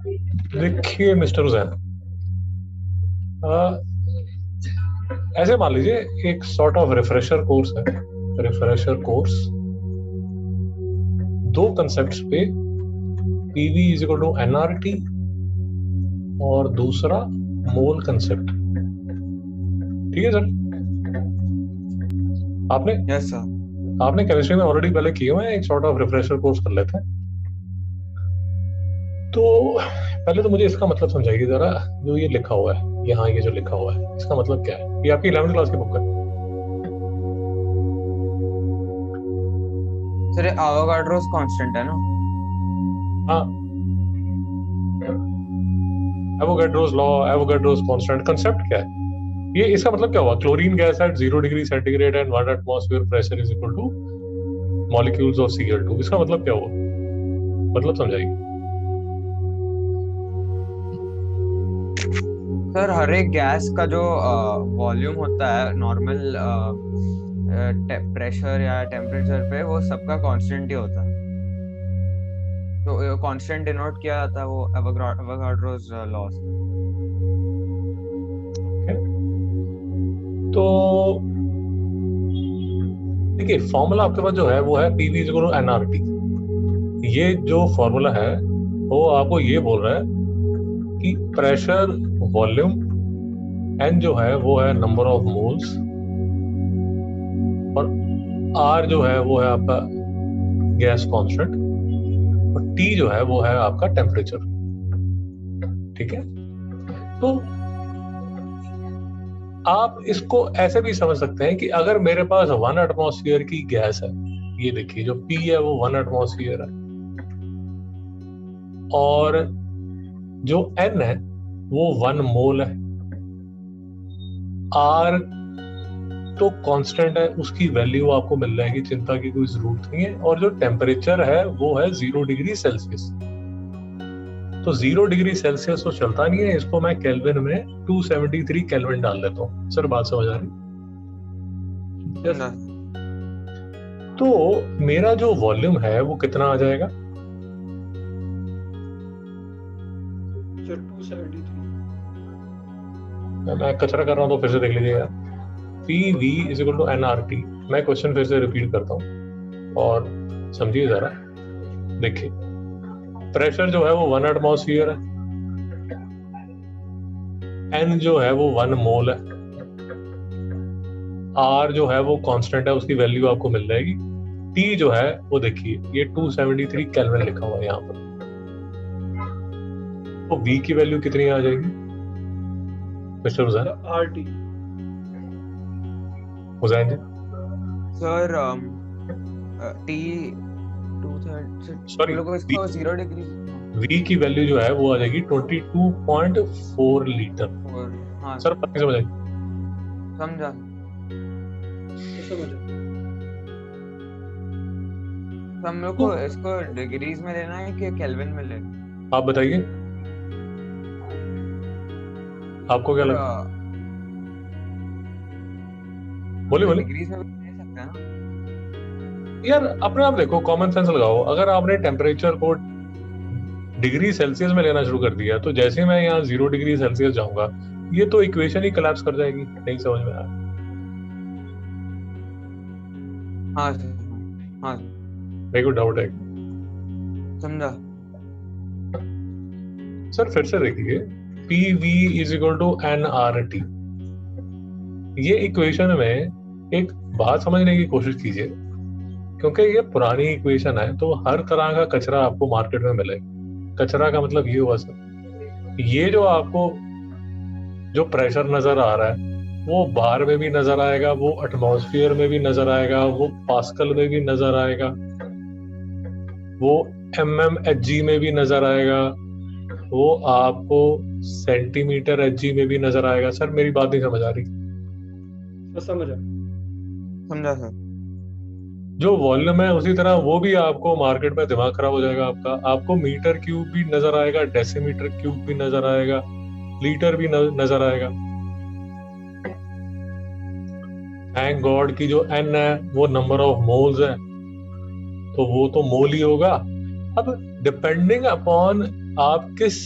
देखिए मिस्टर हुसैन, ऐसे मान लीजिए एक सॉर्ट ऑफ रिफ्रेशर कोर्स है। रिफ्रेशर कोर्स दो कंसेप्ट्स पे, PV is equal to NRT और दूसरा मोल कंसेप्ट। ठीक है सर? आपने यस सर। आपने केमिस्ट्री में ऑलरेडी पहले किए हुए हैं, एक सॉर्ट ऑफ रिफ्रेशर कोर्स कर लेते हैं। तो पहले तो मुझे इसका मतलब समझाइए जरा, जो ये लिखा हुआ है यहाँ, ये जो लिखा हुआ है इसका मतलब क्या है? ये आपकी 11वीं क्लास की बुक है। सर ये एवोगाड्रोस कांस्टेंट है ना? हाँ, Avogadro's law, Avogadro's constant, concept क्या है ये? इसका मतलब क्या हुआ? Chlorine gas at 0 degree centigrade and 1 atmosphere pressure is equal two molecules of Cl2। इसका मतलब क्या हुआ? मतलब समझाइए। सर हर एक गैस का जो वॉल्यूम होता है नॉर्मल प्रेशर या टेम्परेचर पे, वो सबका कांस्टेंट ही होता है। तो कांस्टेंट डिनोट किया जाता है वो एवोगाड्रोस लॉ से। तो देखिए, फॉर्मूला आपके पास जो है वो है PV is equal to NRT. ये जो फॉर्मूला है वो आपको ये बोल रहा है कि प्रेशर, वॉल्यूम, एन जो है वो है नंबर ऑफ मोल्स, और आर जो है वो है आपका गैस कांस्टेंट, और टी जो है वो है आपका टेम्परेचर। ठीक है? तो आप इसको ऐसे भी समझ सकते हैं कि अगर मेरे पास 1 एटमॉस्फेयर की गैस है, ये देखिए जो पी है वो 1 एटमॉस्फेयर है, और जो एन है वो 1 मोल है, आर तो कांस्टेंट है, उसकी वैल्यू आपको मिल जाएगी, चिंता की कोई जरूरत नहीं है, और जो टेम्परेचर है वो है 0 डिग्री सेल्सियस। तो 0 डिग्री सेल्सियस तो चलता नहीं है, इसको मैं केल्विन में 273 केल्विन डाल देता हूँ। सर बात समझ आ रही? yes. तो मेरा जो वॉल्यूम है वो कितना आ जाएगा? 273। मैं कचरा कर रहा हूँ तो फिर से देख लीजिएगा। P V is equal to N R T. मैं क्वेश्चन फिर से रिपीट करता हूँ और समझिए जरा। देखिए, प्रेशर जो है वो 1 एटमॉस्फेयर है, एन जो है वो 1 मोल है, आर जो है वो कांस्टेंट है, उसकी वैल्यू आपको मिल जाएगी। टी जो है वो देखिए ये 273 केल्विन लिखा हुआ है यहाँ पर। तो वी की वैल्यू कितनी आ जाएगी मिस्टर हुसैन? आरटी। हुसैन जी? सर टी 230, सॉरी, लोगों इसको 0 डिग्री वी की वैल्यू जो है वो आ जाएगी 22.4 लीटर। हाँ सर बात नहीं समझ आई? समझा। समझा। हम लोग को इसको डिग्रीज में लेना है कि केल्विन में लेना? आप बताइए, आपको क्या लगता है? बोलिए बोलिए डिग्रीज में भी ले सकते हैं ना? यार, अपने आप देखो, कॉमन सेंस लगाओ। अगर आपने टेम्परेचर को डिग्री सेल्सियस में लेना शुरू कर दिया, तो जैसे मैं यहाँ 0 डिग्री सेल्सियस जाऊंगा, ये तो इक्वेशन ही कोलैप्स कर जाएगी। नहीं समझ में आया? हाँ हाँ मेरे को डाउट है। समझा। सर फिर से देखिए, P V is equal to N R T. ये इक्वेशन में एक बात समझने की कोशिश कीजिए, क्योंकि ये पुरानी इक्वेशन है, तो हर तरह का कचरा आपको मार्केट में मिलेगा। कचरा का मतलब ये हुआ सर, ये जो आपको जो प्रेशर नजर आ रहा है वो बार में भी नजर आएगा, वो एटमॉस्फेयर में भी नजर आएगा, वो पास्कल में भी नजर आएगा, वो mmHg में भी नजर आएगा, वो आपको सेंटीमीटर Hg में भी नजर आएगा। सर मेरी बात नहीं समझ आ रही? समझा सर। जो वॉल्यूम है उसी तरह वो भी आपको मार्केट में दिमाग खराब हो जाएगा आपका। आपको मीटर क्यूब भी नजर आएगा, डेसीमीटर क्यूब भी नजर आएगा, लीटर भी नजर आएगा। थैंक गॉड की जो n है वो नंबर ऑफ मोल्स है, तो वो तो मोल ही होगा। अब डिपेंडिंग अपॉन आप किस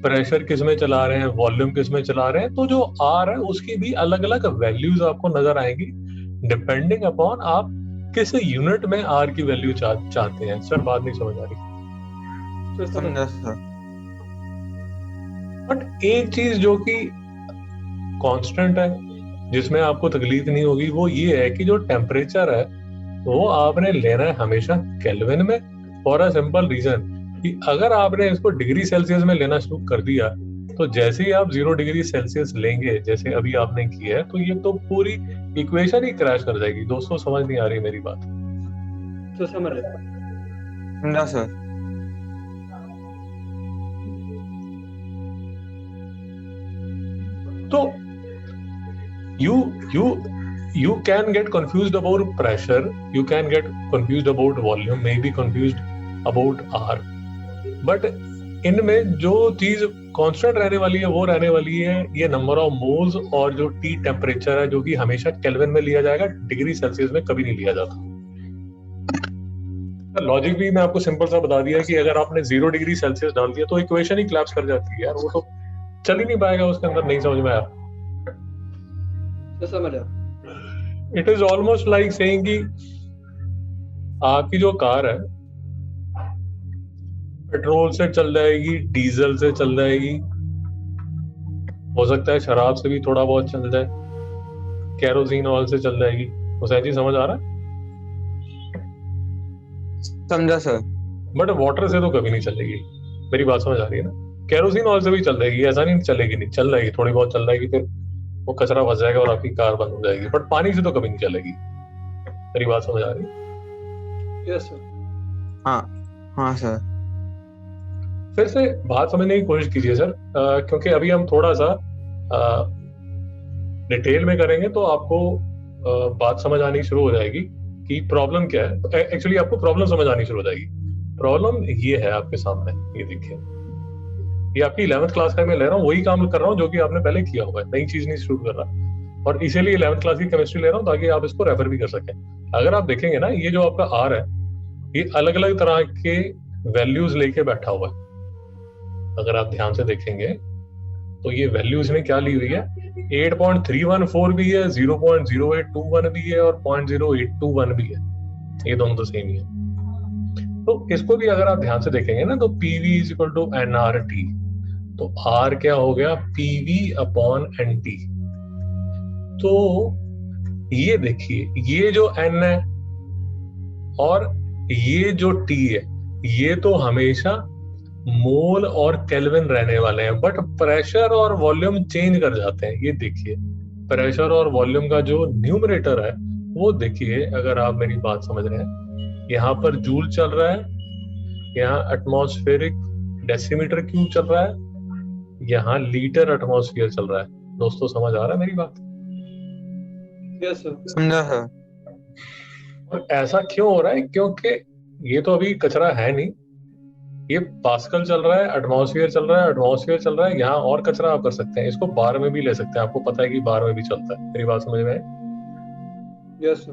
प्रेशर किस में चला रहे हैं, वॉल्यूम किस में चला रहे हैं, तो जो आर है उसकी भी अलग अलग वैल्यूज आपको नजर आएंगी डिपेंडिंग अपॉन आप किस यूनिट में आर की वैल्यू चाहते हैं। सर बात नहीं समझ आ रही? समझा सर। बट एक चीज जो कि कांस्टेंट है, जिसमें आपको तकलीफ नहीं होगी, वो ये है कि जो टेम्परेचर है वो आपने लेना है हमेशा केल्विन में, फॉर अ सिंपल रीजन कि अगर आपने इसको डिग्री सेल्सियस में लेना शुरू कर दिया तो जैसे ही आप 0 डिग्री सेल्सियस लेंगे, जैसे अभी आपने किया है, तो ये तो पूरी इक्वेशन ही क्रैश कर जाएगी। दोस्तों समझ नहीं आ रही मेरी बात? तो समझ रहे समझा सर। तो you can get confused about pressure, you can get confused about volume, may be confused about R, but इनमें जो चीज कांस्टेंट रहने वाली है वो रहने वाली है ये नंबर ऑफ मोल्स और जो टी टेम्परेचर है, जो कि हमेशा केल्विन में लिया जाएगा, डिग्री सेल्सियस में कभी नहीं लिया जाता। लॉजिक भी मैं आपको सिंपल सा बता दिया कि अगर आपने 0 डिग्री सेल्सियस डाल दिया तो इक्वेशन ही कोलैप्स कर जाती है यार, वो तो चल ही नहीं पाएगा उसके अंदर। नहीं समझ में आया? तो समझ रहे। It is almost like saying कि आपकी जो कार है पेट्रोल से चल जाएगी, डीजल से चल जाएगी, हो सकता है शराब से भी थोड़ा बहुत चल जाए, केरोसिन ऑयल से चल जाएगी। हुसैन जी समझ आ रहा है? समझा सर। बट वाटर से तो कभी नहीं चलेगी। मेरी बात समझ आ रही है ना? केरोसिन ऑयल से भी चल जाएगी, ऐसा नहीं चलेगी, नहीं चल जाएगी, थोड़ी बहुत चल जाएगी, फिर वो कचरा फंस जाएगा और आपकी कार बंद हो जाएगी। बट पानी से तो कभी नहीं चलेगी। मेरी बात समझ आ रही है? Yes sir. हाँ सर। फिर से बात समझने की कोशिश कीजिए सर, क्योंकि अभी हम थोड़ा सा डिटेल में करेंगे तो आपको बात समझ आनी शुरू हो जाएगी कि प्रॉब्लम क्या है। एक्चुअली आपको प्रॉब्लम समझ आनी शुरू हो जाएगी। प्रॉब्लम ये है आपके सामने, ये देखिए, ये आपकी 11th क्लास का मैं ले रहा हूँ, वही काम कर रहा हूँ जो कि आपने पहले किया हुआ है, नई चीज नहीं शुरू कर रहा। और इसीलिए 11th क्लास की केमिस्ट्री ले रहा हूँ ताकि आप इसको रेफर भी कर सकें। अगर आप देखेंगे ना, ये जो आपका आर है ये अलग अलग तरह के वैल्यूज लेके बैठा हुआ है। अगर आप ध्यान से देखेंगे तो ये वैल्यूज ने क्या ली हुई है, 8.314 भी है, 0.0821 भी है और 0.0821 भी है। ये दोनों तो सेम ही है। तो इसको भी अगर आप ध्यान से देखेंगे ना तो PV is equal to nRT, तो R क्या हो गया, PV अपॉन NT। तो ये देखिए, ये जो N है और ये जो T है, ये तो हमेशा मोल और केल्विन रहने वाले हैं, बट प्रेशर और वॉल्यूम चेंज कर जाते हैं। ये देखिए, प्रेशर और वॉल्यूम का जो न्यूमरेटर है वो देखिए, अगर आप मेरी बात समझ रहे हैं, यहाँ पर जूल चल रहा है, यहाँ एटमॉस्फेरिक डेसीमीटर क्यूब चल रहा है, यहाँ लीटर एटमॉस्फेयर चल रहा है। दोस्तों समझ आ रहा है मेरी बात? Yes sir. समझा सर। और ऐसा क्यों हो रहा है? क्योंकि ये तो अभी कचरा है नहीं, ये पास्कल चल रहा है, एटमॉस्फेयर चल रहा है, एटमॉस्फेयर चल रहा है, यहाँ और कचरा आप कर सकते हैं, इसको बार में भी ले सकते हैं। आपको पता है कि बार में भी चलता है। मेरी बात समझ में है? Yes sir.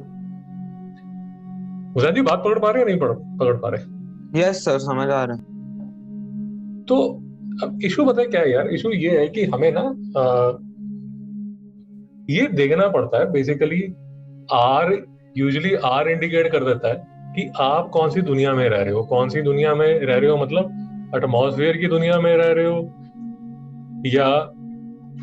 हुसैन जी बात पकड़ पा रहे हैं, नहीं पकड़ पा रहे? यस सर, समझ आ रहा है। तो अब इशू पता है क्या है यार? इशू ये है कि हमें ना ये देखना पड़ता है basically. R usually R indicate कर देता है कि आप कौन सी दुनिया में रह रहे हो। कौन सी दुनिया में रह रहे हो मतलब एटमॉस्फेयर की दुनिया में रह रहे हो, या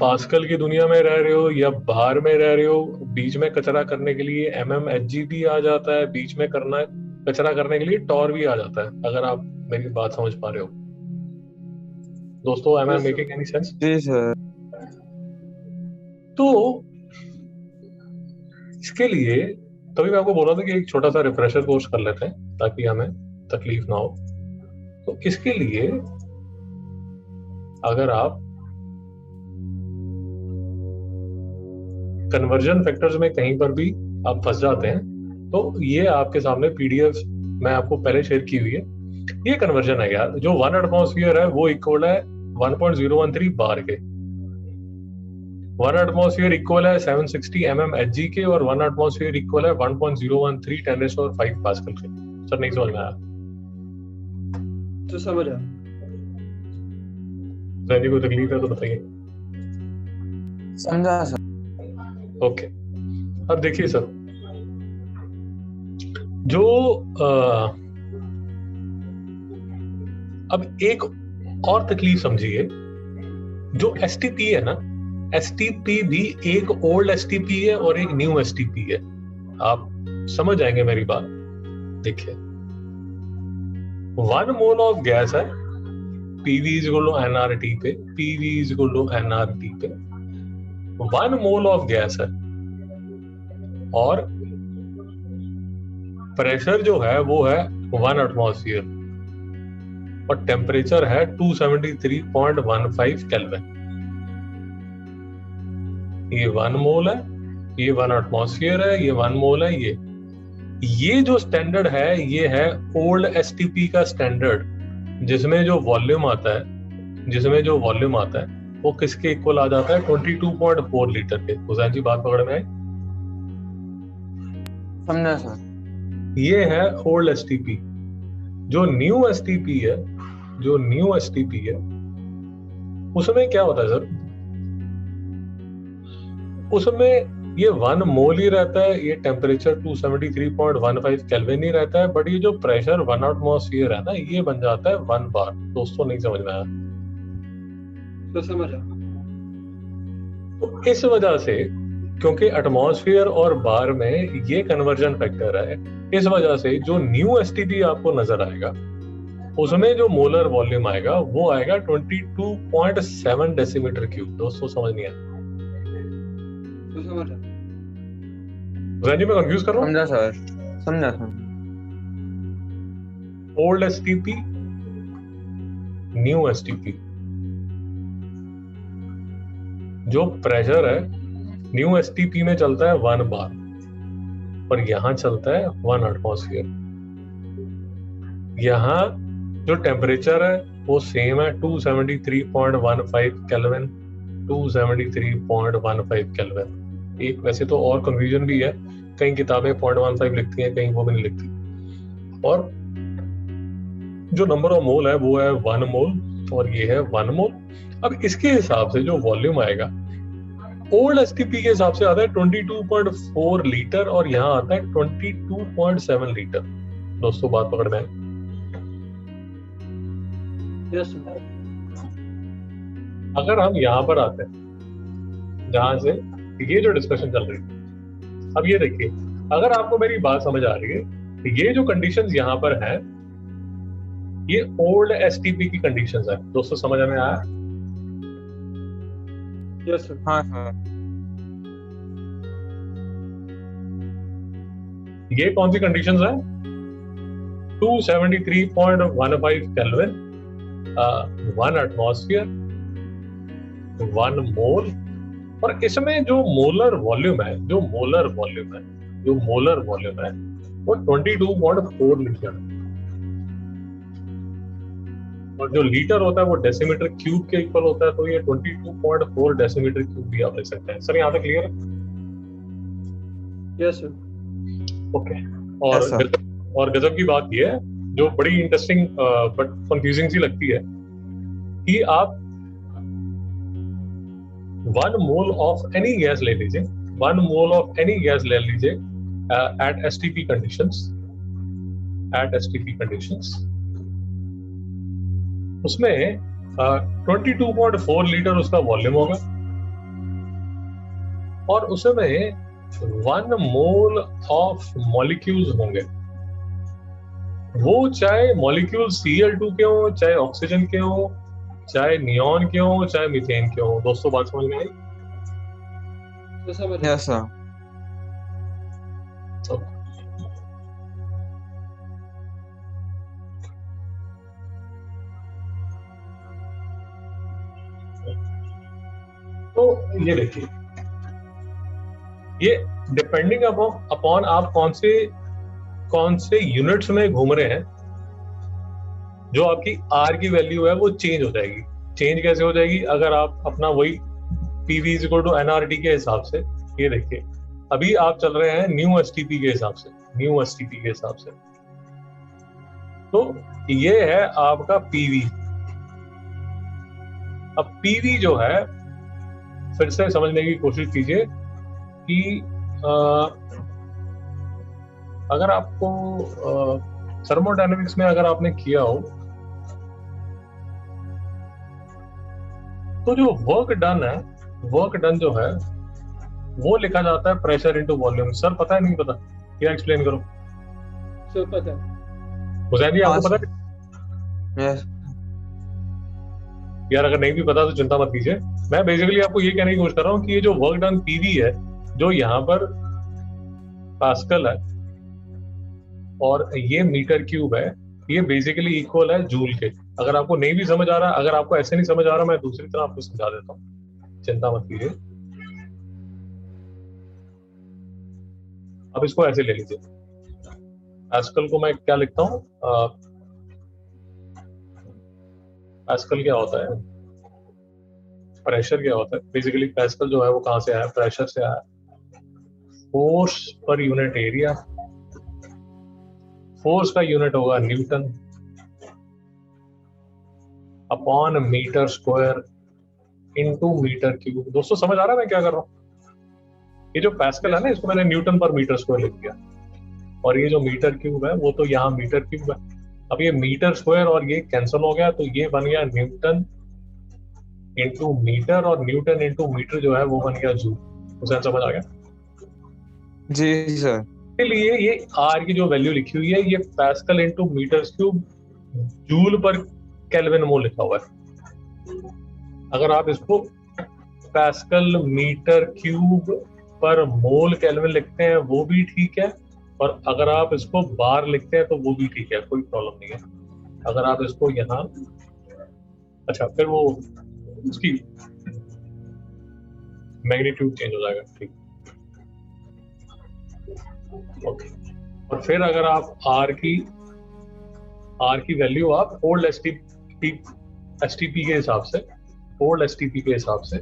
पास्कल की दुनिया में रह रहे हो, या बाहर में रह रहे हो। बीच में कचरा करने के लिए MMHG भी आ जाता है, बीच में करना कचरा करने के लिए टॉर भी आ जाता है। अगर आप मेरी बात समझ पा रहे हो दोस्तों, am I making any sense? जी सर। तो इसके लिए तभी मैं आपको बोल रहा था कि एक छोटा सा रिफ्रेशर कोर्स कर लेते हैं ताकि हमें तकलीफ ना हो। तो इसके लिए अगर आप कन्वर्जन फैक्टर्स में कहीं पर भी आप फंस जाते हैं तो ये आपके सामने PDF मैं आपको पहले शेयर की हुई है। ये कन्वर्जन है यार, जो 1 एटमॉस्फेयर है वो इक्वल है 1.013 बार के, 1 एटमॉस्फेयर इक्वल है 760 mmHg के, और 1 एटमॉस्फेयर इक्वल है 1.013 10⁵ पास्कल के। सर नहीं समझ में आया? तो समझ आ। रैनी को तकलीफ है तो बताइए। समझा सर। ओके, अब देखिए सर, जो अब एक और तकलीफ समझिए, जो एसटीपी है ना, एसटीपी भी एक ओल्ड एसटीपी है और एक न्यू एसटीपी है। आप समझ आएंगे मेरी बात। देखिए, 1 मोल ऑफ गैस है, PV is equal to nRT पे, PV is equal to nRT पे 1 मोल ऑफ गैस है, और प्रेशर जो है वो है 1 एटमॉस्फेयर, और टेम्परेचर है 273.15 केल्विन। ये 1 मोल है, ये 1 एटमॉस्फेयर है, ये 1 मोल है। ये जो स्टैंडर्ड है ये है ओल्ड एसटीपी का स्टैंडर्ड, जिसमें जो वॉल्यूम आता है वो किसके इक्वल आ जाता है, 22.4 लीटर के। हुसैन जी बात पकड़ में आई? समझा सर। ये है ओल्ड एसटीपी। जो न्यू एसटीपी है उसमें क्या होता है सर, उसमें ये 1 मोल ही रहता है, ये टेम्परेचर 273.15 केल्विन ही रहता है, बट ये जो प्रेशर 1 एटमॉस्फेयर है ना, ये बन जाता है 1 बार। दोस्तों नहीं समझ में आया तो समझा। तो इस वजह से, क्योंकि एटमॉस्फेयर और बार में ये कन्वर्जन फैक्टर है, इस वजह से जो न्यू एसटीपी आपको नजर आएगा उसमें जो मोलर वॉल्यूम आएगा वो आएगा 22.7 डेसीमीटर क्यूब। दोस्तों समझ नहीं आया? तो समझा। जी मैं कंफ्यूज कर रहा हूँ? समझा सर, समझा sir. Old STP, new STP. जो प्रेशर है न्यू एसटीपी में चलता है 1 बार, और यहां चलता है 1 एटमॉस्फेयर। यहां जो टेम्परेचर है वो सेम है, 273.15 केल्विन, 273.15 केल्विन। एक वैसे तो और कंफ्यूजन भी है, कई किताबें 0.15 लिखती हैं, कहीं वो भी नहीं लिखती। और जो नंबर ऑफ मोल है वो है 1 मोल, और ये है 1 मोल। अब इसके हिसाब से जो वॉल्यूम आएगा ओल्ड एसटीपी के हिसाब से आता है 22.4 लीटर, और यहाँ आता है 22.7 लीटर। दोस्तों बात पकड़ में? यस। अगर हम यहाँ पर आते हैं जहां से ये जो डिस्कशन चल रही है, अब ये देखिए, अगर आपको मेरी बात समझ आ रही है, ये जो कंडीशंस यहाँ पर हैं ये ओल्ड एसटीपी की कंडीशंस है। दोस्तों समझ में आया? Yes sir. हाँ सर। ये कौन सी कंडीशंस है? 273.15 केल्विन, 1 एटमॉस्फेयर, 1 मोल, और इसमें जो मोलर वॉल्यूम है वो 22.4 लीटर है, और जो लीटर होता है वो डेसीमीटर क्यूब के इक्वल होता है, तो ये 22.4 डेसीमीटर क्यूब भी आप लिख सकते हैं। सर यहाँ तक क्लियर है? Yes sir. ओके। और गजब की बात ये है, जो बड़ी इंटरेस्टिंग बट कंफ्यूजिंग सी लगती है, कि आप 1 मोल ऑफ एनी गैस ले लीजिए, 1 मोल ऑफ एनी गैस ले लीजिए एट एसटीपी कंडीशंस, उसमें 22.4 लीटर उसका वॉल्यूम होगा, और उसमें 1 मोल ऑफ मॉलिक्यूल्स होंगे। वो चाहे मॉलिक्यूल Cl2 के हो, चाहे ऑक्सीजन के हो, चाहे नियॉन के हो, चाहे मीथेन के हो। दोस्तों बात समझ में आई? तो समझ। Yes sir. तो ये देखिए, ये डिपेंडिंग अपॉन आप कौन से यूनिट्स में घूम रहे हैं, जो आपकी आर की वैल्यू है वो चेंज हो जाएगी। चेंज कैसे हो जाएगी? अगर आप अपना वही PV is equal to NRT के हिसाब से, ये देखिए अभी आप चल रहे हैं न्यू एसटीपी के हिसाब से, तो ये है आपका पीवी, अब पीवी जो है, फिर से समझने की कोशिश कीजिए कि अगर आपको थर्मोडायनेमिक्स में अगर आपने किया हो तो जो वर्क डन है, वर्क डन जो है वो लिखा जाता है प्रेशर इनटू वॉल्यूम। सर पता है नहीं पता, क्या एक्सप्लेन करो? सर पता है। हुसैन जी आपको पता है? यस यार अगर नहीं भी पता तो चिंता मत कीजिए, मैं बेसिकली आपको ये कहने की कोशिश कर रहा हूँ कि ये जो वर्क डन पीवी है, जो यहाँ पर पास्कल है और ये मीटर क्यूब है, ये बेसिकली इक्वल है जूल के। अगर आपको नहीं भी समझ आ रहा, अगर आपको ऐसे नहीं समझ आ रहा, मैं दूसरी तरह आपको समझा देता हूँ, चिंता मत कीजिए। अब इसको ऐसे ले लीजिए, पास्कल को मैं क्या लिखता हूँ, पास्कल क्या होता है, प्रेशर क्या होता है? बेसिकली पास्कल जो है वो कहाँ से आया? प्रेशर से आया। Force per unit area, force का यूनिट होगा newton upon metre square into metre cube. दोस्तों समझ आ रहा है मैं क्या कर रहा हूँ? ये जो पास्कल है ना, इसको मैंने न्यूटन पर मीटर स्क्वायर लिख दिया, और ये जो मीटर क्यूब है वो तो यहाँ मीटर क्यूब है। अब ये मीटर स्क्वायर और ये कैंसिल हो गया, तो ये बन गया न्यूटन इंटू मीटर, और न्यूटन इंटू मीटर जो है वो बन गया जूल। उसे समझ आ गया? जी सर। इसलिए ये आर की जो वैल्यू लिखी हुई है, ये pascal into metre cube joule per kelvin mole लिखा हुआ है। अगर आप इसको पास्कल मीटर क्यूब पर मोल केल्विन लिखते हैं वो भी ठीक है, और अगर आप इसको बार लिखते हैं तो वो भी ठीक है, कोई प्रॉब्लम नहीं है। अगर आप इसको यहाँ, अच्छा फिर वो उसकी मैग्नीट्यूड चेंज हो जाएगा, ठीक। ओके, और फिर अगर आप आर की वैल्यू आप ओल्ड एसटीपी के हिसाब से, ओल्ड एसटीपी के हिसाब से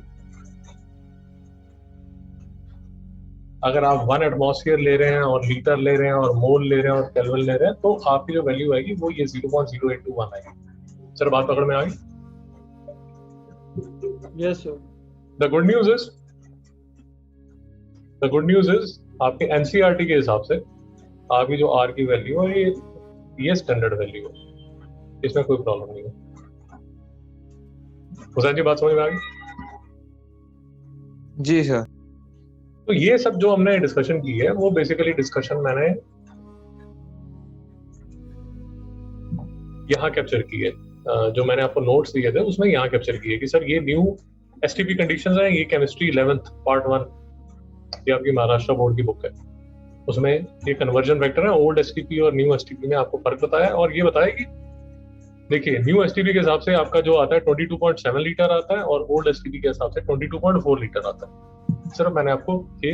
अगर आप 1 एटमॉस्फेयर ले रहे हैं और लीटर ले रहे हैं और मोल ले रहे हैं और केल्विन ले रहे हैं, तो आपकी जो वैल्यू आएगी वो ये 0.0821 आएगी। सर बात पकड़ में आ गई? Yes sir. The good news is आपके एनसीईआरटी के हिसाब से आपकी जो आर की वैल्यू है ये स्टैंडर्ड वैल्यू है, इसमें कोई प्रॉब्लम नहीं है। हुसैन जी बात समझ में आ गई? जी सर। तो ये सब जो हमने डिस्कशन की है वो बेसिकली डिस्कशन मैंने यहाँ कैप्चर की है, जो मैंने आपको नोट्स दिए थे उसमें यहाँ कैप्चर की है कि सर ये न्यू एसटीपी कंडीशंस हैं, ये केमिस्ट्री 11th पार्ट 1, ये आपकी महाराष्ट्र बोर्ड की बुक है, उसमें ये कन्वर्जन वेक्टर है, ओल्ड एसटीपी और न्यू एसटीपी में आपको फर्क बताया, और ये बताया कि देखिए न्यू एसटीपी के हिसाब से आपका जो आता है 22.7 लीटर आता है, और ओल्ड एसटीपी के हिसाब से 22.4 लीटर आता है। सिर्फ मैंने आपको ये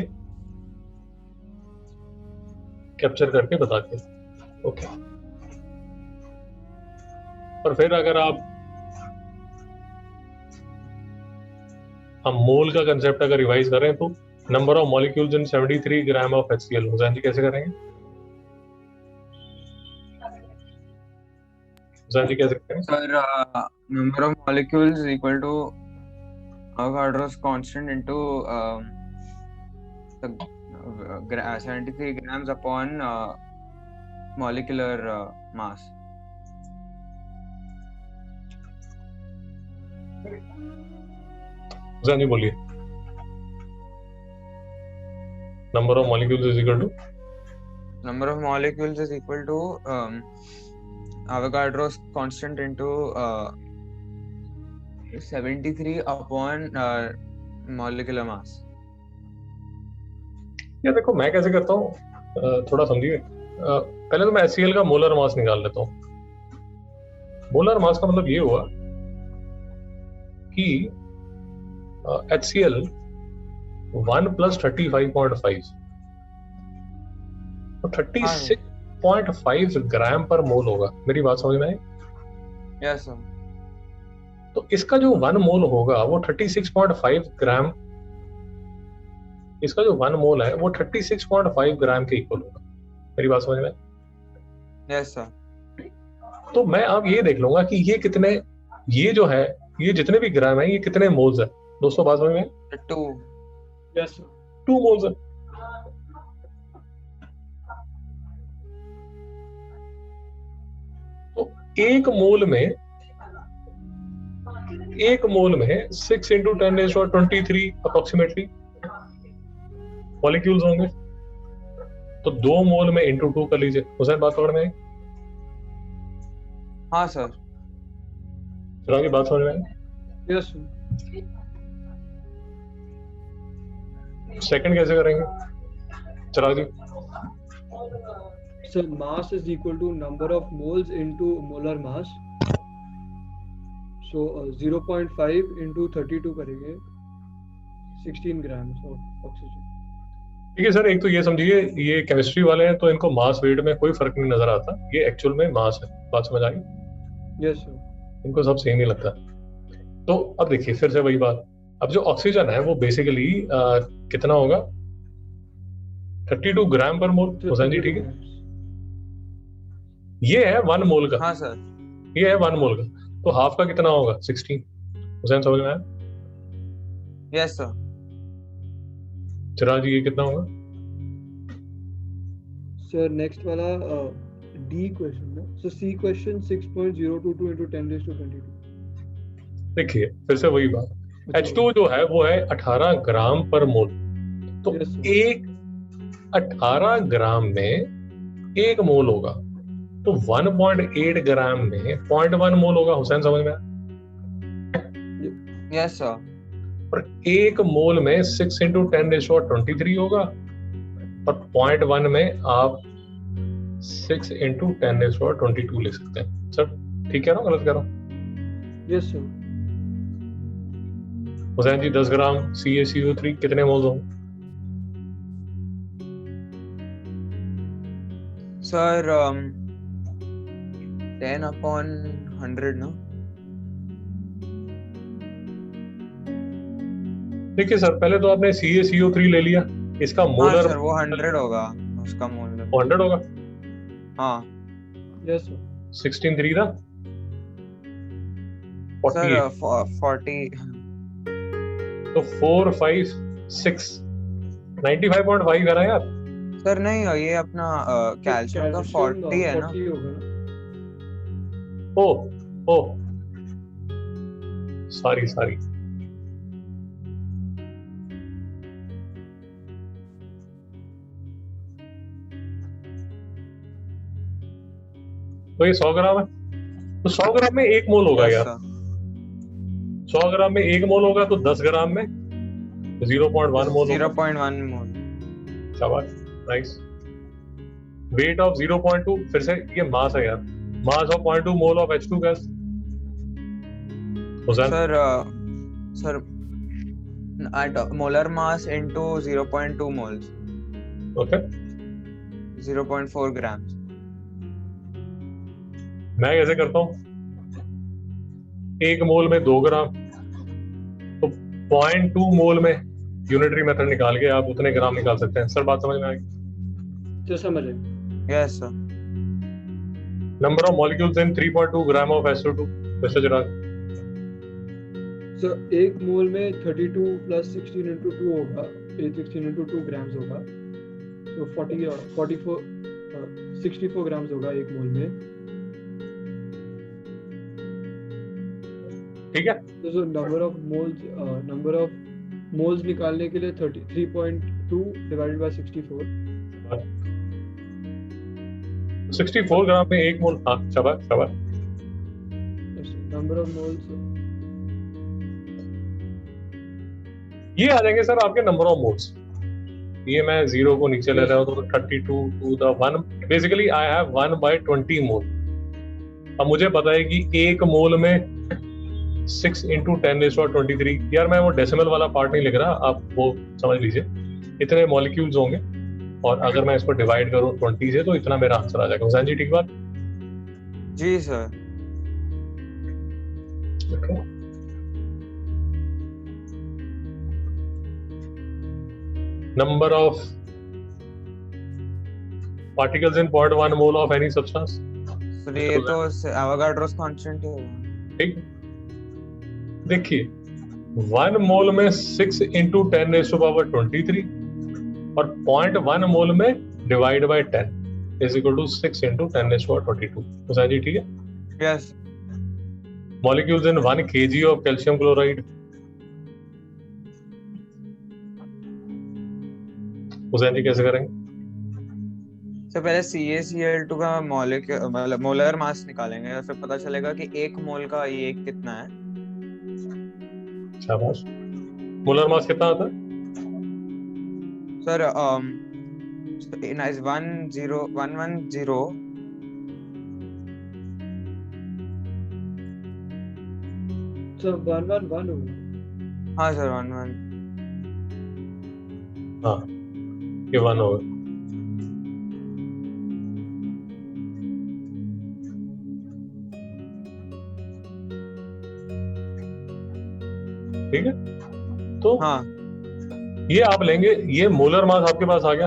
कैप्चर करके बता दिया, ओके। और फिर अगर हम मोल का कंसेप्ट अगर रिवाइज करें तो number of molecules in 73 gram of HCl, Hussain ji कैसे करेंगे? हुसैन जी कैसे करेंगे? Sir number of molecules equal to Avogadro's constant into 73 grams upon molecular mass. Hussain ji बोलिए। Number of molecules is equal to? Number of molecules is equal to Avogadro's constant into 73 upon molecular mass. या देखो मैं कैसे करता हूँ, थोड़ा समझिए। पहले तो मैं HCl का मोलर मास निकाल लेता हूँ। मोलर मास का मतलब ये हुआ कि HCl 1 + 35.5, तो 36.5 ग्राम पर मोल होगा। मेरी बात समझ में आई? Yes sir. तो इसका जो 1 मोल होगा वो 36.5 ग्राम, इसका जो 1 मोल है वो 36.5 ग्राम के इक्वल होगा। मेरी बात समझ में? Yes sir. तो मैं अब ये देख लूंगा कि ये कितने, ये जो है ये जितने भी ग्राम है ये कितने मोल्स है दोस्तों, बात समझ में? 2 Yes, sir. 2 मोल्स है। तो एक मोल में 6 इंटू 10⁻23 अप्रोक्सीमेटली मॉलिक्यूल्स होंगे। तो 2 मोल में इंटू 2 कर लीजिए। हुसैन बात पकड़ में आई? हाँ सर। चिराग की बात समझ में आई? Yes, sir. सेकंड कैसे करेंगे चिराग जी? So mass is equal to number of moles into molar mass. So 0.5 into 32 करेंगे 16 grams of oxygen. ठीक है सर, एक तो ये समझिए ये केमिस्ट्री वाले हैं तो इनको मास वेट में कोई फर्क नहीं नजर आता, ये एक्चुअल में मास है। बात समझ आ गई? Yes, sir. इनको सब सेम ही लगता है। तो अब देखिए फिर से वही बात, अब जो ऑक्सीजन है वो बेसिकली कितना होगा? 32 ग्राम पर मोल। हुसैन जी 32 ठीक है? grams. ये है 1 मोल का। हाँ सर। ये है 1 मोल का, तो हाफ का कितना होगा? 16। हुसैन समझ में आया? Yes sir. चिराग जी ये कितना होगा? Sir, next वाला D question ना. So C question 6.022 into 10⁻22. देखिए फिर से वही बात, H2 जो है वो है 18 ग्राम पर मोल। तो Yes, sir. एक 18 ग्राम में 1 मोल होगा, तो 1.8 ग्राम में 0.1 मोल होगा। हुसैन समझ में आया? Yes sir. और 1 मोल में 6 इंटू 10⁻23 होगा, और 0.1 में आप 6 इंटू 10⁻22 ले सकते हैं। सर ठीक कह रहा हूँ, गलत कह रहा हूँ? Yes, sir. हुसैन जी 10 ग्राम CaCO3 कितने मोल्स होंगे? सर 10/100 ना। देखिए सर, पहले तो आपने CaCO3 ले लिया, इसका हाँ मोलर सर, वो 100 होगा उसका मोल। 100 होगा। हाँ Yes, sir. 16 3 था सर 48, 40। तो 4 5 6 95.5 है ना यार। सर नहीं, ये अपना कैल्शियम का 40 है ना। 40 होगा ना. ओ सॉरी तो ये 100 ग्राम है, तो 100 ग्राम में 1 मोल होगा यस यार। सर। 100 ग्राम में 1 मोल होगा, तो 10 ग्राम में 0.1 मोल होगा। 0.1 मोल। शाबाश, नाइस। वेट ऑफ 0.2, फिर से ये मास है यार, mass of 0.2 mole of H2 gas. Hussain sir molar mass into 0.2 moles, okay, 0.4 grams. मैं कैसे करता हूँ? 1 मोल में 2 ग्राम, तो 0.2 मोल में यूनिटरी मेथड निकाल के आप उतने ग्राम निकाल सकते हैं। सर बात समझ में आ गई? तो समझ आए. Yes sir. Number of molecules in 3.2 gram of SO2। Mister Chirag? So 1 मोल में 32 plus 16 into 2 होगा, 16 into 2 grams होगा. So 44 64 grams होगा 1 मोल में. ठीक है, तो number of moles निकालने के लिए 3.2 divided by 64. 64 ग्राम में 1 मोल। हाँ शाबाश। Number of moles. ये आ जाएंगे सर आपके नंबर ऑफ मोल्स। ये मैं 0 को नीचे ले रहा हूँ, तो 32 to the 1, basically I have 1/20 मोल। अब मुझे पता है कि 1 मोल में 6 इंटू 10⁻23, यार मैं वो डेसिमल वाला पार्ट नहीं लिख रहा, आप वो समझ लीजिए, इतने मॉलिक्यूल्स होंगे, और अगर मैं इसको डिवाइड करूँ 20 से तो इतना मेरा आंसर आ जाएगा। हुसैन जी ठीक बात? जी sir. Number of particles in 0.1 mole of any substance. Sir ये तो एवोगाड्रोस कांस्टेंट ही होगा। ठीक, देखिए 1 मोल में 6 इंटू 10⁻23 और 0.1 मोल में divide by 10 is equal to 6 into 10⁻22। तो जी ठीक है। Yes molecules in 1 kg of calcium chloride. Hussain ji कैसे करेंगे? तो पहले CaCl2 का मॉलिक्यूल मतलब मोलर मास निकालेंगे और फिर पता चलेगा कि 1 मोल का ये कितना है। शाबाश। मोलर मास कितना आता है? सर इज 10110 So 111 होगा। हाँ सर 11 हाँ ये 1 होगा। ठीक है, तो हाँ ये आप लेंगे, ये मोलर मास आपके पास आ गया।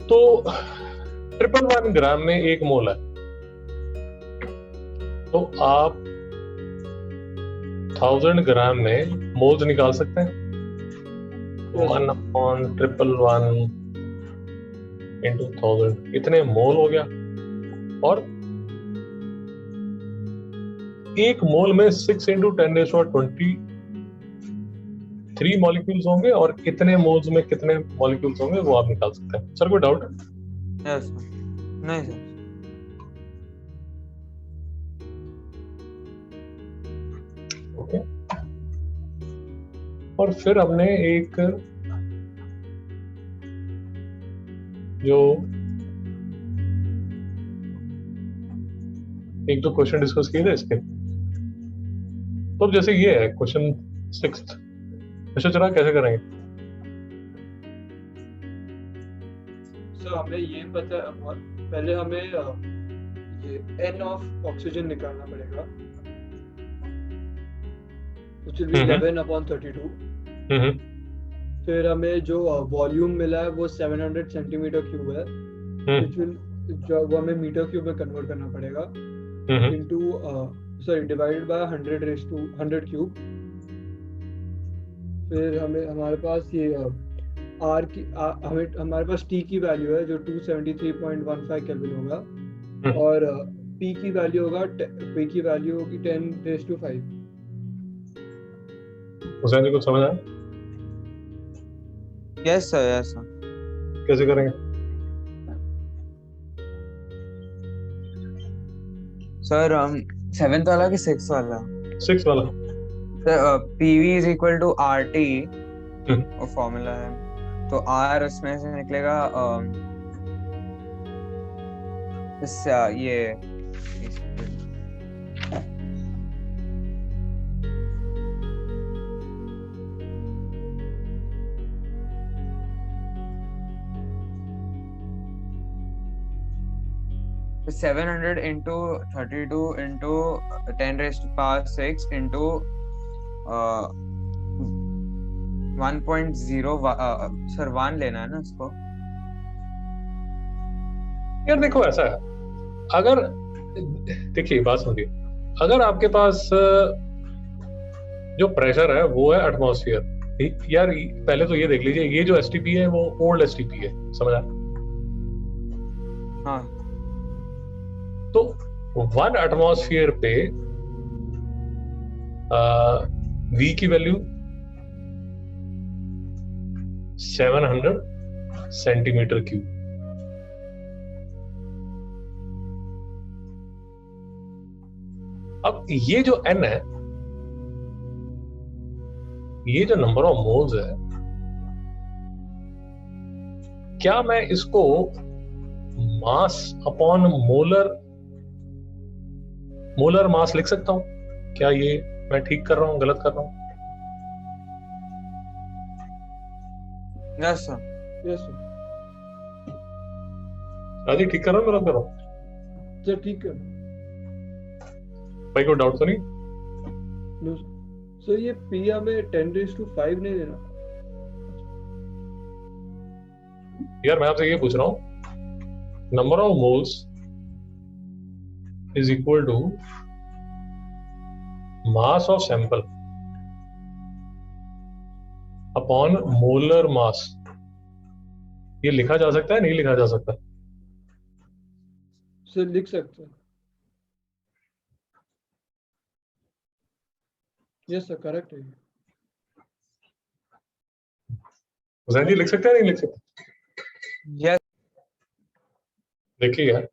तो 111 ग्राम में 1 मोल है, तो आप 1000 ग्राम में मोल्स निकाल सकते हैं। 1/111 इंटू 1000 इतने मोल हो गया। और 1 मोल में 6 इंटू 10⁻23 मॉलिक्यूल्स होंगे और कितने मोल्स में कितने मॉलिक्यूल्स होंगे वो आप निकाल सकते हैं। सर कोई डाउट है? यस नहीं सर। ओके। और फिर हमने एक जो 1-2 क्वेश्चन डिस्कस किए थे इसके। तो अब जैसे ये है क्वेश्चन 6th, अच्छा चला कैसे करेंगे? सो हमें ये पता, पहले हमें ये N ऑफ ऑक्सीजन निकालना पड़ेगा, which will be 11/32। फिर हमें जो वॉल्यूम मिला है वो 700 सेंटीमीटर क्यूब है, which will जो वो हमें मीटर क्यूब में कन्वर्ट करना पड़ेगा into डिवाइडेड बाय 100 क्यूब। फिर हमें हमारे पास ये R की हमारे पास T की वैल्यू है जो 273.15 केल्विन होगा, और P की वैल्यू होगी 10⁵। हुसैन जी को समझ आया? यस सर कैसे करेंगे? सर 7th वाला कि 6th वाला? 6 वाला। Sir PV is equal to RT वो फॉर्मूला है, तो R उसमें से निकलेगा ये तो 700 into 32 into 10⁻6 into 1.0 सर 1 लेना है ना इसको? यार देखो ऐसा है, अगर देखिए बात सुनिए, अगर आपके पास जो प्रेशर है वो है एटमॉस्फेयर, यार पहले तो ये देख लीजिए, ये जो STP है वो ओल्ड STP है, समझ आया? हाँ तो 1 एटमॉस्फेयर पे V की वैल्यू 700 सेंटीमीटर क्यूब। अब ये जो N है, ये जो नंबर ऑफ मोल्स है, क्या मैं इसको मास अपॉन मोलर मास लिख सकता हूं? क्या ये मैं ठीक कर रहा हूं, गलत कर रहा हूं? यस सर राजी ठीक कर रहा हूं, गलत कर रहा हूं? सर ठीक है। भाई कोई डाउट तो नहीं? सर ये P हमें 10⁵ नहीं देना? यार मैं आपसे ये पूछ रहा हूं, number of moles is equal to mass of sample upon molar mass, ये लिखा जा सकता है नहीं लिखा जा सकता? सर लिख सकते हैं। यस सर, करेक्ट है। हुसैन जी लिख सकते हैं नहीं लिख सकते? यस देखिए यार,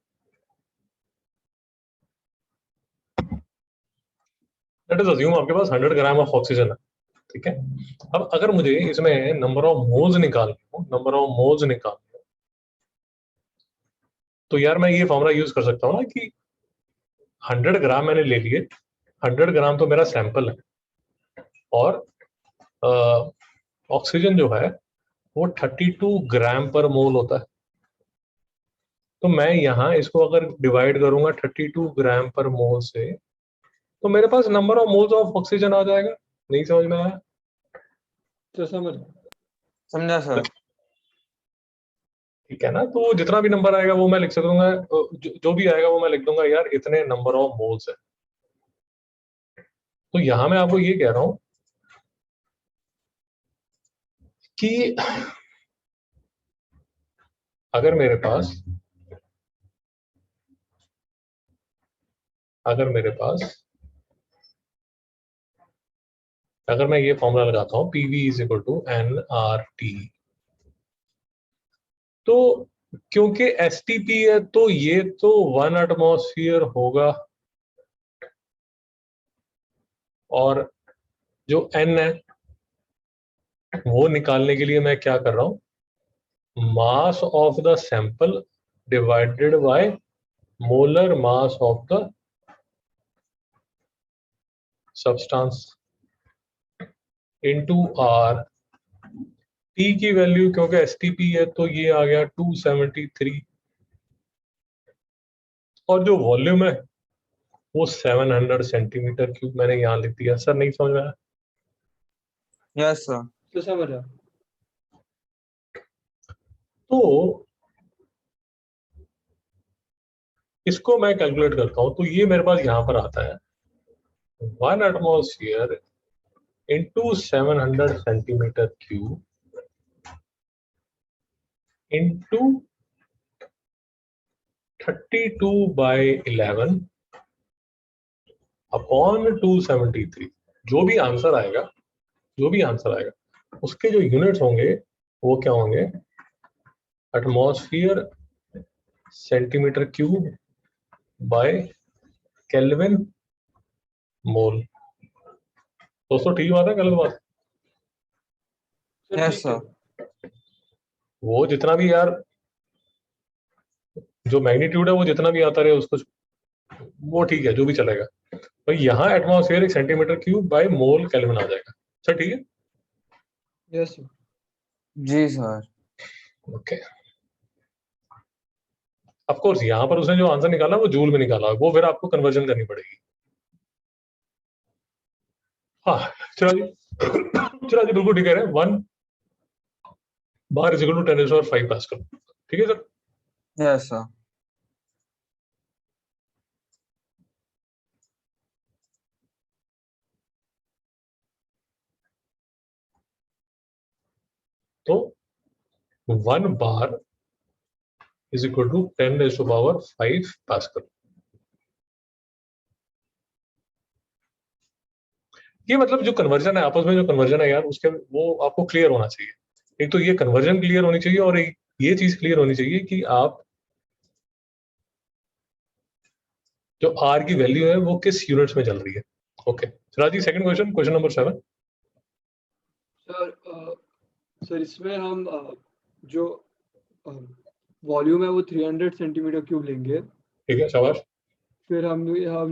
लेट अस अज्यूम आपके पास 100 ग्राम ऑफ ऑक्सीजन है, ठीक है। अब अगर मुझे इसमें नंबर ऑफ मोल्स निकालने हो, नंबर ऑफ मोल्स निकालने हो, तो यार मैं ये फॉर्मूला यूज कर सकता हूँ ना कि 100 ग्राम मैंने ले लिए, 100 ग्राम तो मेरा सैंपल है, और ऑक्सीजन जो है वो 32 ग्राम पर मोल होता है। तो मैं यहाँ इसको अगर डिवाइड करूंगा 32 ग्राम पर मोल से, तो मेरे पास number of moles of oxygen आ जाएगा। नहीं समझ में आया? तो समझ। समझा सर। ठीक है ना, तो जितना भी नंबर आएगा वो मैं लिख सकूंगा, जो भी आएगा वो मैं लिख दूंगा यार इतने नंबर ऑफ मोल्स है। तो यहां मैं आपको ये कह रहा हूं कि अगर मेरे पास अगर मेरे पास अगर मैं ये फॉर्मूला लगाता हूं PV is equal to nRT, तो क्योंकि STP है तो ये तो 1 एटमॉस्फेयर होगा, और जो N है वो निकालने के लिए मैं क्या कर रहा हूं, mass of the sample divided by molar mass of the substance into R। T की वैल्यू क्योंकि STP है तो ये आ गया 273, और जो वॉल्यूम है वो 700 सेंटीमीटर क्यूब मैंने यहाँ लिख दिया। सर नहीं समझ में आया? Yes sir. तो समझा। तो इसको मैं कैलकुलेट करता हूं तो ये मेरे पास यहाँ पर आता है 1 atmosphere into 700 centimetre cube into 32/11 upon 273। जो भी आंसर आएगा उसके जो यूनिट्स होंगे वो क्या होंगे, atmosphere centimetre cube by kelvin mole. दोस्तों ठीक बात है गलत बात? सर यस ठीक है। सर। वो जितना भी यार जो मैग्नीट्यूड है वो जितना भी आता रहे उसको, वो ठीक है, जो भी चलेगा। तो यहाँ एटमॉस्फेयर एक centimetre cube by mole kelvin आ जाएगा। सर ठीक है? Yes sir. जी सर। ओके। ऑफ कोर्स यहाँ पर उसने जो आंसर निकाला वो जूल में निकाला, वो फिर आपको कन्वर्जन करनी पड़ेगी। हाँ चलो जी, चलो जी बिल्कुल ठीक है। 1 bar is equal to 10⁵ pascal. ठीक है सर? Yes sir. तो 1 bar is equal to 10⁵ pascal. ये मतलब जो कन्वर्जन है आपस में, जो कन्वर्जन है यार उसके, वो आपको क्लियर होना चाहिए। एक तो ये कन्वर्जन क्लियर होनी चाहिए, और एक ये चीज क्लियर होनी चाहिए कि आप जो आर की वैल्यू है वो किस यूनिट्स में चल रही है। ओके चला जी, second question, question number 7। Sir इसमें हम जो वॉल्यूम है वो 300 सेंटीमीटर क्यूब लेंगे। ठीक है, शाबाश। फिर हम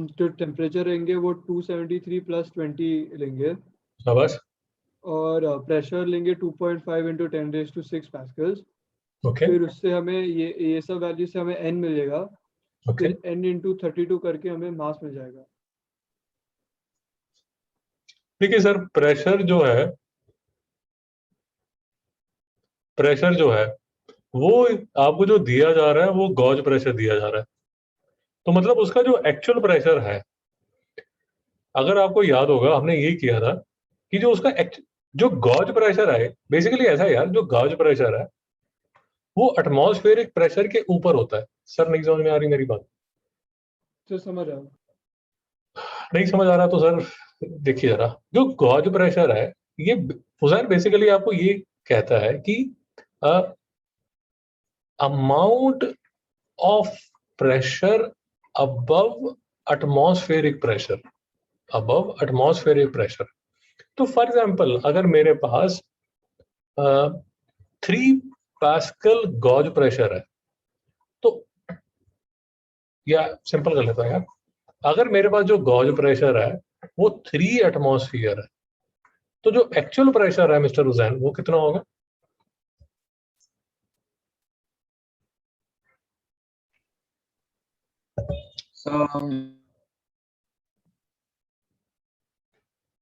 जो टेम्परेचर रहेंगे वो 273 + 20 लेंगे। शाबाश। और प्रेशर लेंगे 2.5 × 10⁶ पास्कल्स। ओके। फिर उससे हमें ये सब वैल्यू से हमें n मिलेगा। ओके फिर n × 32 करके हमें मास मिल जाएगा। ठीक है सर, प्रेशर जो है वो आपको जो दिया जा रहा है वो गॉज प्रेशर दिया जा रहा है। तो मतलब उसका जो एक्चुअल प्रेशर है, अगर आपको याद होगा हमने ये किया था कि जो उसका जो गॉज प्रेशर है, बेसिकली ऐसा है यार, जो गॉज प्रेशर है वो एटमॉस्फेरिक प्रेशर के ऊपर होता है। सर नहीं समझ में आ रही मेरी बात? तो समझ आओ। नहीं समझ आ रहा तो सर देखिए जरा, जो गॉज प्रेशर है ये हुसैन बेसिकली आपको ये कहता है कि amount of pressure above atmospheric pressure, above atmospheric pressure. तो फॉर एग्जांपल अगर मेरे पास 3 पास्कल गॉज प्रेशर है, तो या सिंपल कर लेता हूं यार, अगर मेरे पास जो गॉज प्रेशर है वो 3 एटमॉस्फेयर है, तो जो एक्चुअल प्रेशर है मिस्टर हुसैन वो कितना होगा?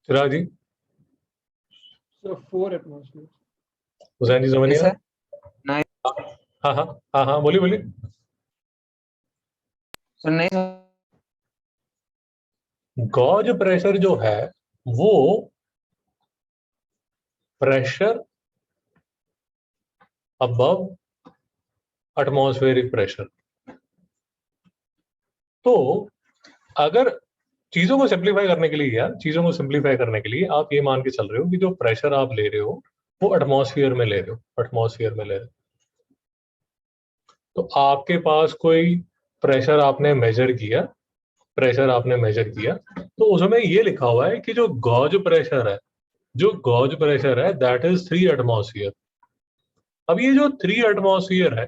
चिराग जी, So 4 atmospheres. हुसैन जी समझ Yes, गया? sir. नहीं हाँ हाँ हाँ हाँ, बोलिए बोलिए। सर, नहीं sir. गॉज प्रेशर जो है वो प्रेशर अबव एटमॉस्फेरिक प्रेशर। तो अगर चीजों को सिंप्लीफाई करने के लिए, यार चीजों को सिंप्लीफाई करने के लिए आप ये मान के चल रहे हो कि जो प्रेशर आप ले रहे हो वो एटमॉस्फेयर में ले रहे हो, एटमॉस्फेयर में ले रहे हो। तो आपके पास कोई प्रेशर आपने मेजर किया, प्रेशर आपने मेजर किया, तो उसमें ये लिखा हुआ है कि जो गॉज प्रेशर है, जो गॉज प्रेशर है दैट इज 3 एटमॉस्फेयर। अब ये जो 3 एटमॉस्फेयर है,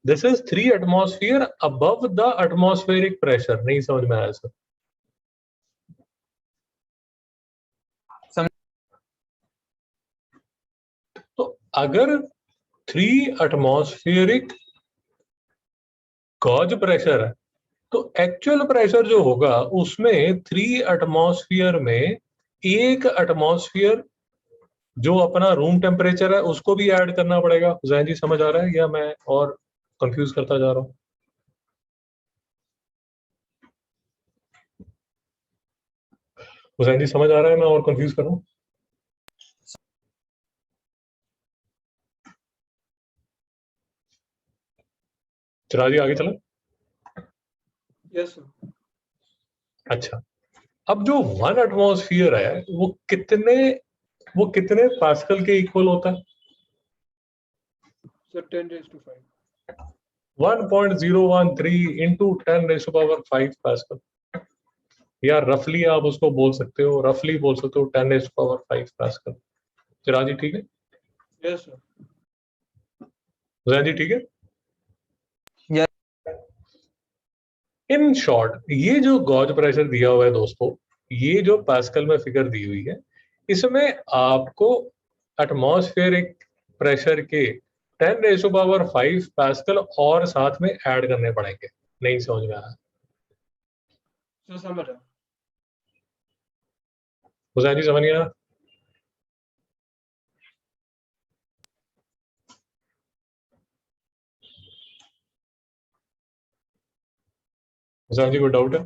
this is 3 atmosphere above the atmospheric pressure. नहीं समझ में आया सर? तो अगर 3 एटमॉस्फेरिक गॉज प्रेशर है तो एक्चुअल प्रेशर जो होगा उसमें 3 एटमॉस्फेयर में एक एटमॉस्फेयर जो अपना रूम टेम्परेचर है उसको भी ऐड करना पड़ेगा। हुसैन जी समझ आ रहा है या मैं और कंफ्यूज करता जा रहा हूं? हुसैन जी समझ आ रहा है, मैं और कंफ्यूज कर रहा हूं? चिराग जी आगे चला। Yes, sir. अच्छा, अब जो 1 एटमॉस्फेयर है वो कितने पास्कल के इक्वल होता है? So 10 raised to 5. 1.013 into 10⁵ pascal, या रफली आप उसको बोल सकते हो, रफली बोल सकते हो 10⁵ पास्कल। चिराग जी ठीक है? Yes, sir. हुसैन जी ठीक है? Yes. इन शॉर्ट ये जो गॉज प्रेशर दिया हुआ है दोस्तों, ये जो पास्कल में फिगर दी हुई है, इसमें आपको एटमॉस्फेरिक प्रेशर के 10⁵ पास्कल और साथ में ऐड करने पड़ेंगे। नहीं समझ में आया? So समझ आओ। हुसैन जी समझ गया? हुसैन जी कोई डाउट है?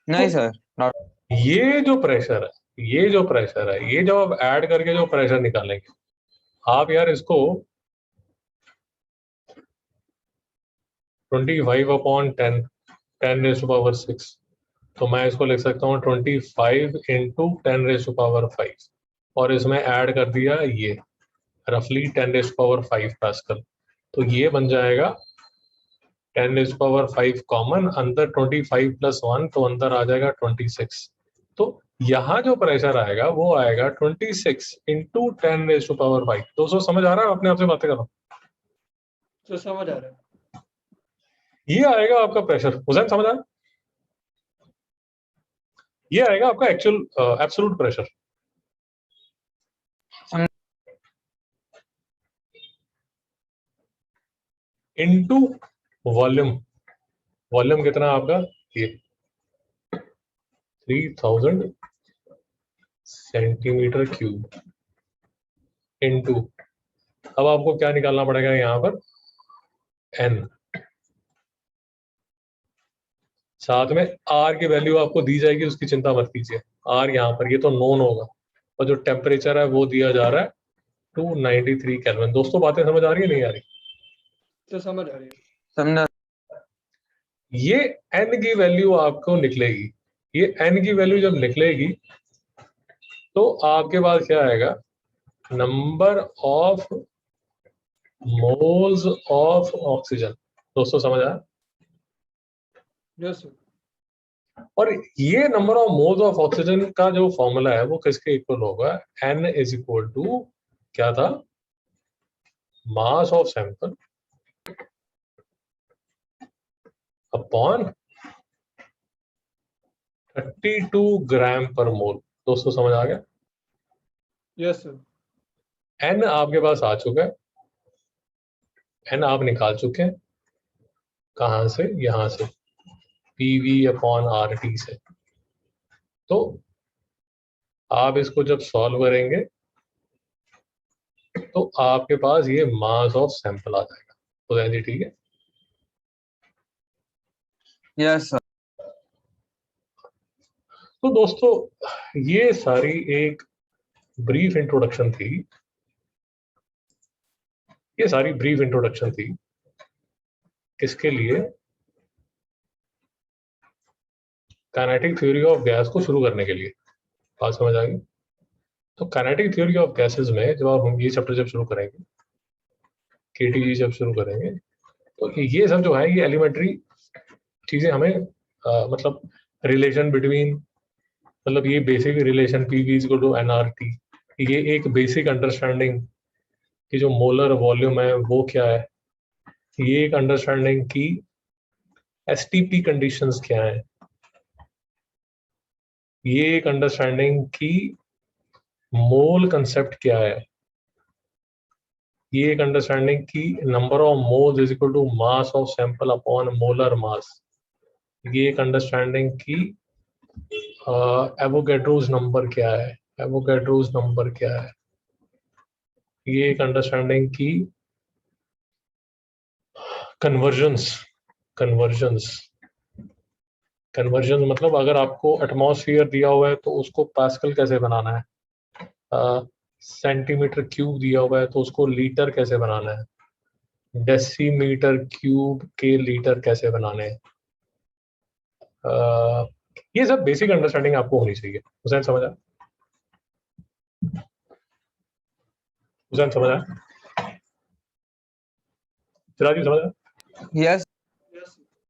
नहीं सर, not. ये जो प्रेशर है, ये जो प्रेशर है, ये जब आप ऐड करके जो प्रेशर निकालेंगे, आप यार इसको 25/10, 10⁻⁶, तो मैं इसको लिख सकता हूँ 25 इंटू 10⁵, और इसमें ऐड कर दिया ये रफली 10⁵ पास्कल, तो ये बन जाएगा 10⁵ कॉमन, अंदर 25 + 1 तो अंदर आ जाएगा 26। तो यहाँ जो प्रेशर आएगा वो आएगा 26 इंटू 10⁵। दोस्तों समझ आ रहा है? अपने आप से बातें कर रहा हूँ। So समझ आ रहा है। ये आएगा आपका प्रेशर। हुसैन समझ आया? ये आएगा आपका actual absolute pressure into volume. Volume कितना आपका? ये 3000 सेंटीमीटर क्यूब इनटू, अब आपको क्या निकालना पड़ेगा यहाँ पर? n, साथ में r की वैल्यू आपको दी जाएगी, उसकी चिंता मत कीजिए। r यहाँ पर ये तो नोन होगा, और जो टेम्परेचर है वो दिया जा रहा है 293 केल्विन। दोस्तों बातें समझ आ रही है नहीं आ रही? तो समझ आ रही है। समझा। ये n की वैल्यू आपको निकलेगी, ये n की वैल्यू जब निकलेगी तो आपके पास क्या आएगा, number of moles of oxygen. दोस्तों समझ आया? Yes sir. और ये number of moles of oxygen का जो फॉर्मूला है वो किसके इक्वल होगा, n इज इक्वल टू क्या था, मास ऑफ सैंपल अपॉन 32 ग्राम पर मोल। दोस्तों समझ आ गया? Yes sir. n आपके पास आ चुका है, n आप निकाल चुके हैं, कहां से, यहां से, PV अपॉन RT से। तो आप इसको जब सॉल्व करेंगे तो आपके पास ये मास ऑफ सैंपल आ जाएगा। तो ध्यान जी, ठीक है? Yes sir. तो दोस्तों ये सारी एक ब्रीफ इंट्रोडक्शन थी, ये सारी ब्रीफ इंट्रोडक्शन थी किसके लिए, काइनेटिक थ्योरी ऑफ गैस को शुरू करने के लिए। बात समझ आ गई? तो काइनेटिक थ्योरी ऑफ गैसेस में जब आप हम ये चैप्टर जब शुरू करेंगे, KTG जब शुरू करेंगे, तो ये सब जो है ये एलिमेंट्री चीजें हमें मतलब रिलेशन बिटवीन, मतलब ये basic relation PV is equal to nRT, ये एक बेसिक अंडरस्टैंडिंग कि जो मोलर वॉल्यूम है वो क्या है, ये एक अंडरस्टैंडिंग की STP कंडीशंस क्या है, ये एक अंडरस्टैंडिंग की मोल कंसेप्ट क्या है, ये एक अंडरस्टैंडिंग की number of moles is equal to mass of sample upon molar mass, ये एक अंडरस्टैंडिंग की एवोगैड्रोस नंबर क्या है, एवोगैड्रोस नंबर क्या है, ये एक अंडरस्टैंडिंग की कन्वर्जन्स, कन्वर्जन्स, कन्वर्जन मतलब अगर आपको एटमॉस्फेयर दिया हुआ है तो उसको पास्कल कैसे बनाना है, सेंटीमीटर क्यूब दिया हुआ है तो उसको लीटर कैसे बनाना है, डेसीमीटर क्यूब के लीटर कैसे बनाने हैं, ये सब बेसिक अंडरस्टैंडिंग आपको होनी चाहिए। हुसैन समझ आया? हुसैन समझ आया? सिराज जी समझ आया? यस